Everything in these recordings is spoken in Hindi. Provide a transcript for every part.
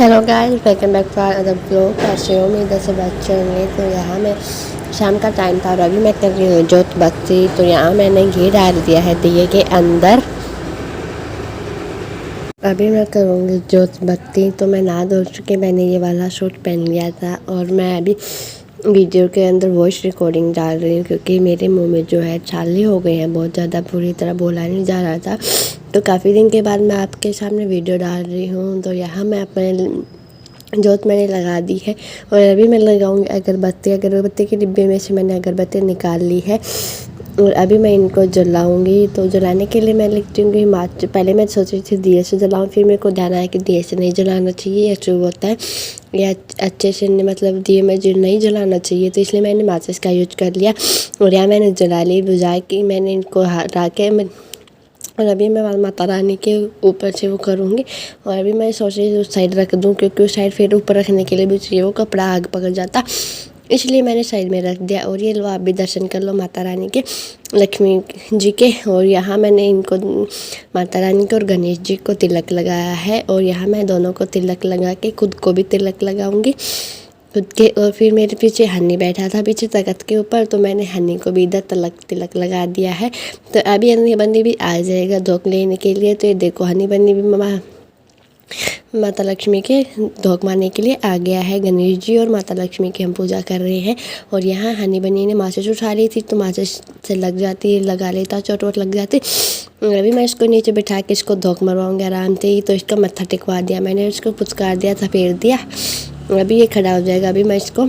Hello guys, welcome back to other blog. कैसे हो? उम्मीद से बच्चे होंगे। तो यहाँ मैं शाम का टाइम था और अभी मैं कर रही हूँ जोत बत्ती। तो यहाँ मैंने घी डाल दिया है दिए के अंदर। अभी मैं करूँगी जोत बत्ती। तो मैं नहा धो चुके, मैंने ये वाला सूट पहन लिया था और मैं अभी वीडियो के अंदर वॉइस रिकॉर्डिंग डाल रही हूँ क्योंकि मेरे मुंह में जो है छाले हो गए हैं, बहुत ज़्यादा पूरी तरह बोला नहीं जा रहा था। तो काफ़ी दिन के बाद मैं आपके सामने वीडियो डाल रही हूँ। तो यहाँ मैं अपने जोत मैंने लगा दी है और अभी मैं लगाऊंगी अगरबत्ती। अगरबत्ती के डिब्बे में से मैंने अगरबत्ती निकाल ली है और अभी मैं इनको जलाऊंगी। तो जलाने के लिए मैं लिखती हूँ कि माच पहले मैं सोच रही थी दिए से जलाऊँ, फिर मेरे को ध्यान आया कि दिए से नहीं जलाना चाहिए, ये अशुभ होता है, या अच्छे से मतलब दिए में जो नहीं जलाना चाहिए। तो इसलिए मैंने माचिस का यूज कर लिया और यहाँ मैंने जला ली। बुझा के मैंने इनको हटा के और अभी मैं माता रानी के ऊपर से वो करूँगी। और अभी मैं सोच रही थी उस साइड रख दूँ क्योंकि उस साइड फिर ऊपर रखने के लिए भी चाहिए, वो कपड़ा आग पकड़ जाता, इसलिए मैंने साइड में रख दिया। और ये लो, आप भी दर्शन कर लो माता रानी के, लक्ष्मी जी के। और यहाँ मैंने इनको माता रानी को और गणेश जी को तिलक लगाया है और यहाँ मैं दोनों को तिलक लगा के खुद को भी तिलक लगाऊंगी खुद के। और फिर मेरे पीछे हनी बैठा था पीछे तख्त के ऊपर, तो मैंने हनी को भी इधर तिलक लगा दिया है। तो अभी हनी बन्नी भी आ जाएगा धोक लेने के लिए। तो ये देखो, हनी बन्नी भी माता लक्ष्मी के धोक मारने के लिए आ गया है। गणेश जी और माता लक्ष्मी की हम पूजा कर रहे हैं। और यहाँ हनी बनी ने माचिस उठा ली थी, तो माचिस से लग जाती, लगा लेता, चोट वोट लग जाती। अभी मैं इसको नीचे बिठा के इसको धोक मरवाऊँगी आराम से ही। तो इसका मत्था टिकवा दिया मैंने, इसको पुचकार दिया, सफेद दिया। अभी ये खड़ा हो जाएगा। अभी मैं इसको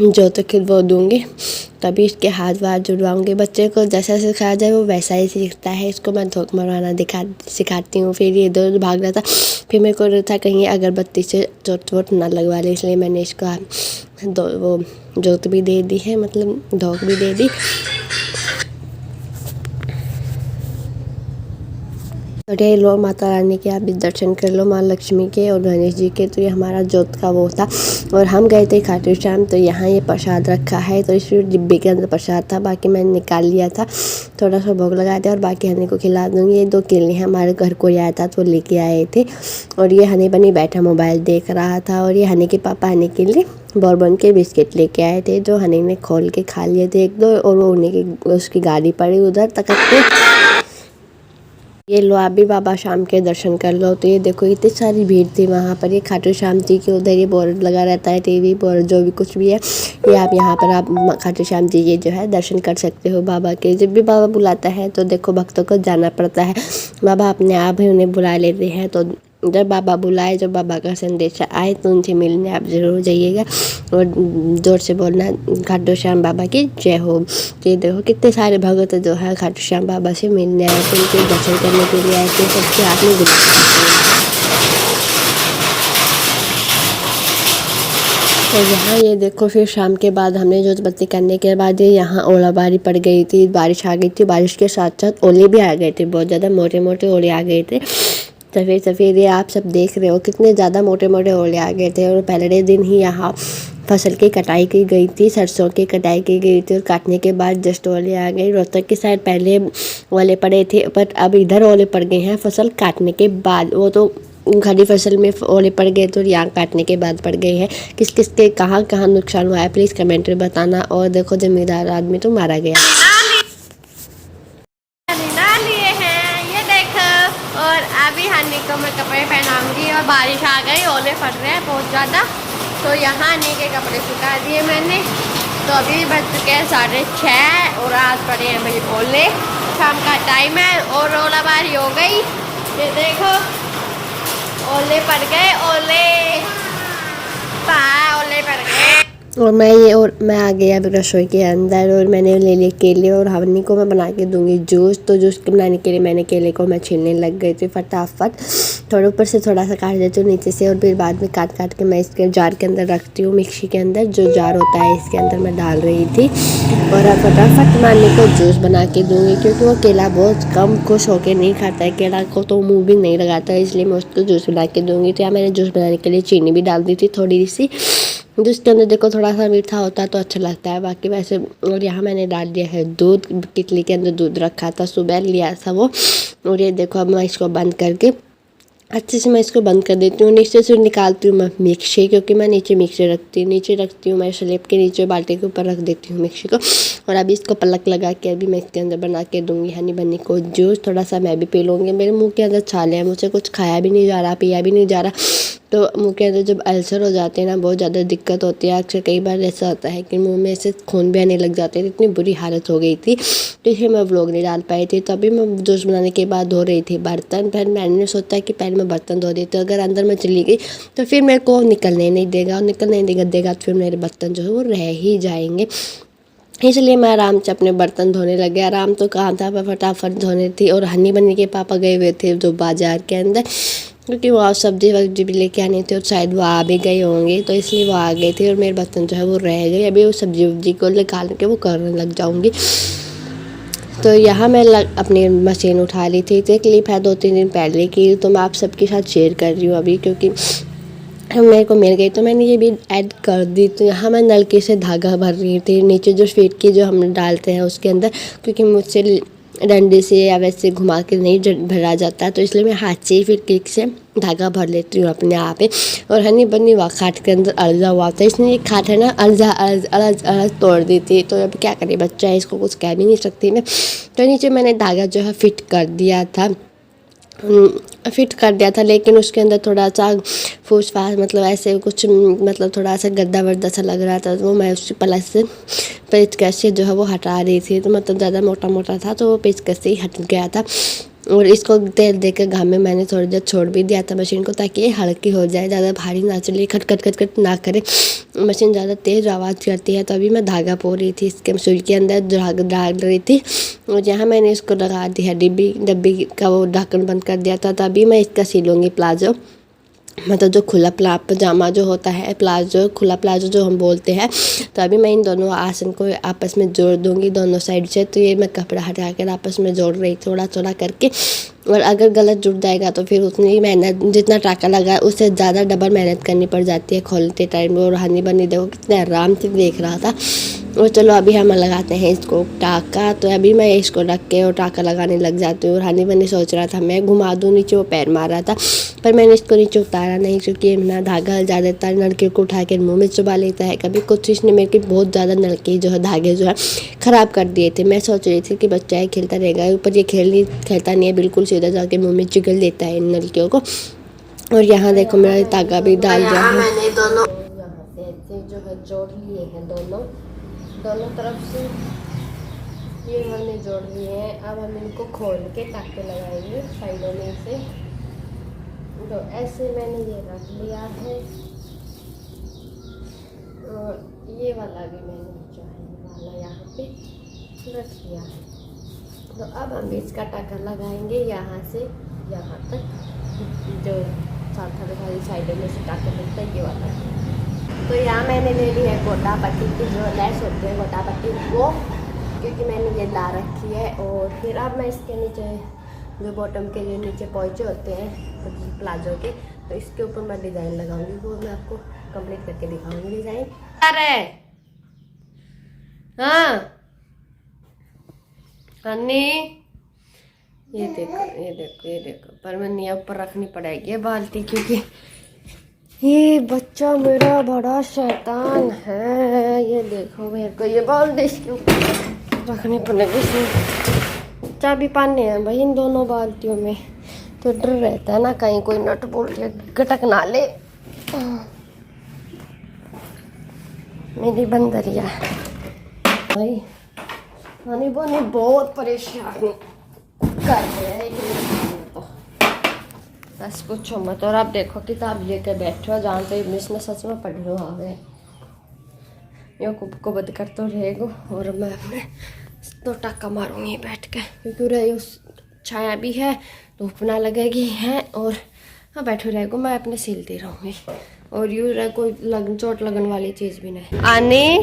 जो तक वो दूँगी, तभी इसके हाथ वाथ जुड़वाऊँगी। बच्चे को जैसा सिखाया जाए वो वैसा ही सीखता है। इसको मैं धोख मरवाना सिखाती हूँ। फिर ये इधर उधर भाग रहा था, फिर मेरे को था कहीं अगरबत्ती से चोट वोट ना लगवा ले, इसलिए मैंने इसको वो जोत भी दे दी है, मतलब धोख भी दे दी। और ये लो, माता रानी के आप भी दर्शन कर लो, माँ लक्ष्मी के और गणेश जी के। तो ये हमारा जोत का वो था और हम गए थे खाटू श्याम। तो यहाँ ये प्रसाद रखा है, तो इस डिब्बे के अंदर प्रसाद था, बाकी मैंने निकाल लिया था, थोड़ा सा भोग लगा दिया और बाकी हनी को खिला दूँगी। ये 2 केले हमारे घर को आया था तो लेके आए थे। और ये हनी बनी बैठा मोबाइल देख रहा था। और ये हनी के पापा हनी के लिए बॉर्बन के बिस्किट लेके आए थे, जो हनी ने खोल के खा लिए थे 1-2। और वो उन्हीं की उसकी गाड़ी पड़ी उधर तक के। ये लो, आप भी बाबा शाम के दर्शन कर लो। तो ये देखो, इतनी सारी भीड़ थी वहाँ पर। ये खाटू श्याम जी के उधर ये बोर्ड लगा रहता है, टीवी बोर्ड जो भी कुछ भी है, ये आप यहाँ पर आप खाटू श्याम जी ये जो है दर्शन कर सकते हो बाबा के। जब भी बाबा बुलाता है तो देखो भक्तों को जाना पड़ता है, बाबा अपने आप ही उन्हें बुला लेते हैं। तो जब बाबा बुलाए, जब बाबा का संदेशा आए तो उनसे मिलने आप ज़रूर जाइएगा और जोर से बोलना खाटू श्याम बाबा की जय हो। तो ये देखो कितने सारे भगत जो है खाटू श्याम बाबा से मिलने आए थे, उनके दर्शन करने के लिए आए थे, सबके हाथ में और यहाँ ये देखो, फिर शाम के बाद हमने जोत बत्ती करने के बाद ये यहाँ ओलाबारी पड़ गई थी, बारिश आ गई थी। बारिश के साथ साथ ओले भी आ गए थे, बहुत ज़्यादा मोटे मोटे ओले आ गए थे, सफ़ेद सफ़ेद। ये आप सब देख रहे हो कितने ज़्यादा मोटे मोटे ओले आ गए थे। और पहले दिन ही यहाँ फसल की कटाई की गई थी, सरसों की कटाई की गई थी और काटने के बाद जस्ट ओले आ गए। रोहतक की साइड पहले ओले पड़े थे, पर अब इधर ओले पड़ गए हैं फसल काटने के बाद। वो तो खड़ी फसल में ओले पड़ गए तो यहाँ काटने के बाद पड़ गए हैं। किस किस के कहाँ कहाँ नुकसान हुआ है प्लीज़ कमेंट में बताना। और देखो, जमींदार आदमी तो मारा गया। लिए हैं ये देखो। और अभी हनी को मैं कपड़े पहनाऊंगी और बारिश आ गई, ओले पड़ रहे हैं बहुत ज़्यादा। तो यहाँ हनी के कपड़े सुखा दिए मैंने। तो अभी बज चुके हैं 6:30 और आज पड़े हैं भाई ओले। शाम का टाइम है और ओलाबारी हो गई, ये देखो ओले पड़ गए, ओले ओले पड़ गए। और मैं आ गया अभी रसोई के अंदर और मैंने ले लिए केले और हनी को मैं बना के दूंगी जूस। तो जूस के बनाने के लिए मैंने केले को मैं छीलने लग गई थी फटाफट, थोड़ा ऊपर से थोड़ा सा काट देती हूँ नीचे से और फिर बाद में काट काट के मैं इसके जार के अंदर रखती हूँ। मिक्सी के अंदर जो जार होता है इसके अंदर मैं डाल रही थी और अब फटाफट मैं हनी को जूस बना के दूँगी, क्योंकि वो केला बहुत कम खुश होकर नहीं खाता है, केला को तो मुँह भी नहीं लगाता है, इसलिए मैं उसको जूस बना के दूँगी। तो यहाँ मैंने जूस बनाने के लिए चीनी भी डाल दी थी थोड़ी सी, जिसके अंदर देखो थोड़ा सा मीठा होता है तो अच्छा लगता है, बाकी वैसे। और यहाँ मैंने डाल दिया है दूध, कितली के अंदर दूध रखा था, सुबह लिया था वो। और ये देखो, अब मैं इसको बंद करके अच्छे से मैं इसको बंद कर देती हूँ। नीचे से निकालती हूँ मैं मिक्सी, क्योंकि मैं नीचे मिक्सी रखती हूँ मैं स्लैब के नीचे बाल्टी के ऊपर रख देती हूँ मिक्सी को। और अभी इसको पलक लगा के अभी मैं इसके अंदर बना के दूँगी हनी बनी को जूस। थोड़ा सा मैं भी पी लूँगी। मेरे मुँह के अंदर छाले हैं, मुझसे कुछ खाया भी नहीं जा रहा, पिया भी नहीं जा रहा। तो मुँह के अंदर जब अल्सर हो जाते हैं ना, बहुत ज़्यादा दिक्कत होती है। अक्सर कई बार ऐसा होता है कि मुँह में से खून भी आने लग जाते हैं। इतनी बुरी हालत हो गई थी, तो इसलिए मैं व्लॉग नहीं डाल पाई थी। तो अभी मैं जूस बनाने के बाद धो रही थी बर्तन। फिर मैंने सोचा कि पहले मैं बर्तन धो देती हूँ, अगर अंदर में चली गई तो फिर मेरे को निकलने नहीं देगा, और निकलने नहीं देगा तो फिर मेरे बर्तन जो है वो रह ही जाएंगे। इसलिए मैं आराम से अपने बर्तन धोने लगे। आराम तो कहाँ था, मैं फटाफट धोने थी। और हनी बनी के पापा गए हुए थे जो बाज़ार के अंदर, क्योंकि वो सब्जी वब्जी भी लेके आनी थी, और शायद वो आ भी गए होंगे, तो इसलिए वो आ गए थे और मेरे बर्तन जो है वो रह गए। अभी वो सब्जी वब्जी को निकाल के वो करने लग जाऊँगी। तो यहाँ मैं अपनी मशीन उठा ली थी। तो एक क्लिप है 2-3 दिन पहले की, तो मैं आप सबके साथ शेयर कर रही हूँ अभी, क्योंकि मेरे को मिल गई तो मैंने ये भी ऐड कर दी। तो यहाँ मैं नलके से धागा भर रही थी नीचे जो स्वीट की जो हम डालते हैं उसके अंदर, क्योंकि मुझसे डंडे से या वैसे घुमा के नहीं भरा जाता, तो इसलिए मैं हाथ से ही फिर क्लिक से धागा भर लेती हूँ अपने आप ही। और हनी बनी हुआ खाट के अंदर अलजा हुआ था, इसने ये खाट है ना अलज तोड़ दी थी। तो अब क्या करे, बच्चा है, इसको कुछ कह भी नहीं सकती मैं। तो नीचे मैंने धागा जो है फिट कर दिया था, लेकिन उसके अंदर थोड़ा सा फूस फास मतलब ऐसे कुछ मतलब थोड़ा सा गद्दा वद्दा सा लग रहा था। तो वो मैं उस प्लस से पेचकस से जो है वो हटा रही थी। तो मतलब ज़्यादा मोटा मोटा था, तो वो पेचकस से ही हट गया था। और इसको तेल देकर घाम में मैंने थोड़ी देर छोड़ भी दिया था मशीन को, ताकि ये हल्की हो जाए, ज़्यादा भारी ना चले, खट खट खट खट ना करे। मशीन ज़्यादा तेज़ आवाज़ करती है। तो अभी मैं धागा पो रही थी, इसके सुई के अंदर धागा डाल रही थी। और जहाँ मैंने इसको लगा दिया डब्बी का वो ढक्कन बंद कर दिया था। तभी मैं इसका सिलूँगी प्लाजो, मतलब जो खुला पजामा जो होता है, प्लाजो, खुला प्लाजो जो हम बोलते हैं। तो अभी मैं इन दोनों आसन को आपस में जोड़ दूंगी दोनों साइड से। तो ये मैं कपड़ा हटा कर आपस में जोड़ रही थोड़ा थोड़ा करके। और अगर गलत जुड़ जाएगा तो फिर उतनी मेहनत, जितना टाका लगा है उससे ज़्यादा डबल मेहनत करनी पड़ जाती है खोलते टाइम। और हनी बनी देखो कितने आराम से देख रहा था। और चलो अभी हम लगाते हैं इसको टाका। तो अभी मैं इसको रख के और टाका लगाने लग जाती हूँ। और हनी बनी सोच रहा था मैं घुमा दूँ नीचे, वो पैर मार रहा था, पर मैंने इसको नीचे उतारा नहीं, क्योंकि मेरा धागा हल जा देता है, नलके को उठा के मुँह में चुबा लेता है कभी कुछ। इसने मेरे की बहुत ज़्यादा नलके जो है धागे जो है ख़राब कर दिए थे। मैं सोच रही थी कि बच्चा है खेलता रहेगा, ऊपर ये खेलता नहीं है, बिल्कुल सीधा जाके मुँह में चिगल देता है इन नलकियों को। और यहाँ देखो मेरा धागा भी डाल दिया है मैंने दोनों, यहाँ से ऐसे जो है जोड़ लिए हैं दोनों तरफ से, ये हमने जोड़ लिए हैं। अब हम इनको खोल के टाके लगाएंगे साइडों में से। तो ऐसे मैंने ये रख लिया है, और ये वाला भी मैंने जो है वाला यहाँ पे रख लिया है। तो अब हम इसका टाका लगाएंगे यहाँ से यहाँ तक, जो साथ वाली साइडों में से टाका लगता है ये वाला। तो यहाँ मैंने ले ली है गोटा पट्टी की, जो लैस होती है गोटा पट्टी वो, क्योंकि मैंने ये ला रखी है। और फिर अब मैं इसके नीचे जो बॉटम के जो नीचे पहुँचे होते हैं प्लाजो के, तो इसके ऊपर मैं डिज़ाइन लगाऊंगी, वो मैं आपको कंप्लीट करके दिखाऊंगी डिज़ाइन। अरे हाँ हनी, ये देखो पर मैंने ऊपर रखनी पड़ेगी बाल्टी, क्योंकि ये बच्चा मेरा बड़ा शैतान है। ये देखो मेरे को ये बाल्टी इसके ऊपर रखनी पड़ेगी। चाबी पाने हैं भाई इन दोनों बाल्टियों में, तो डर रहता है ना कहीं कोई नट बोल्ट गटक ना ले। मेरी बंदरिया भाई हनी बनी बहुत परेशान कर रहे हैं, बस पूछो मत। और आप देखो किताब लेकर बैठे हो, जहाँ तो इंग्लिश में सच में पढ़ लो आवे, यो को बद कर तो रहेगो। और मैं अपने तो टाका मारूंगी बैठ के, क्योंकि उस छाया भी है, धूप ना लगेगी है। और हाँ बैठे रहेगो, मैं अपने सिलती रहूँगी। और यूँ रह कोई चोट लगन वाली चीज़ भी नहीं। आने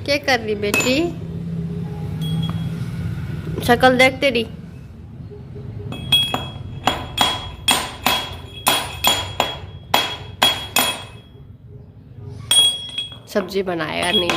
क्या कर रही बेटी, शक्ल देख तेरी। सब्जी बनाया नहीं।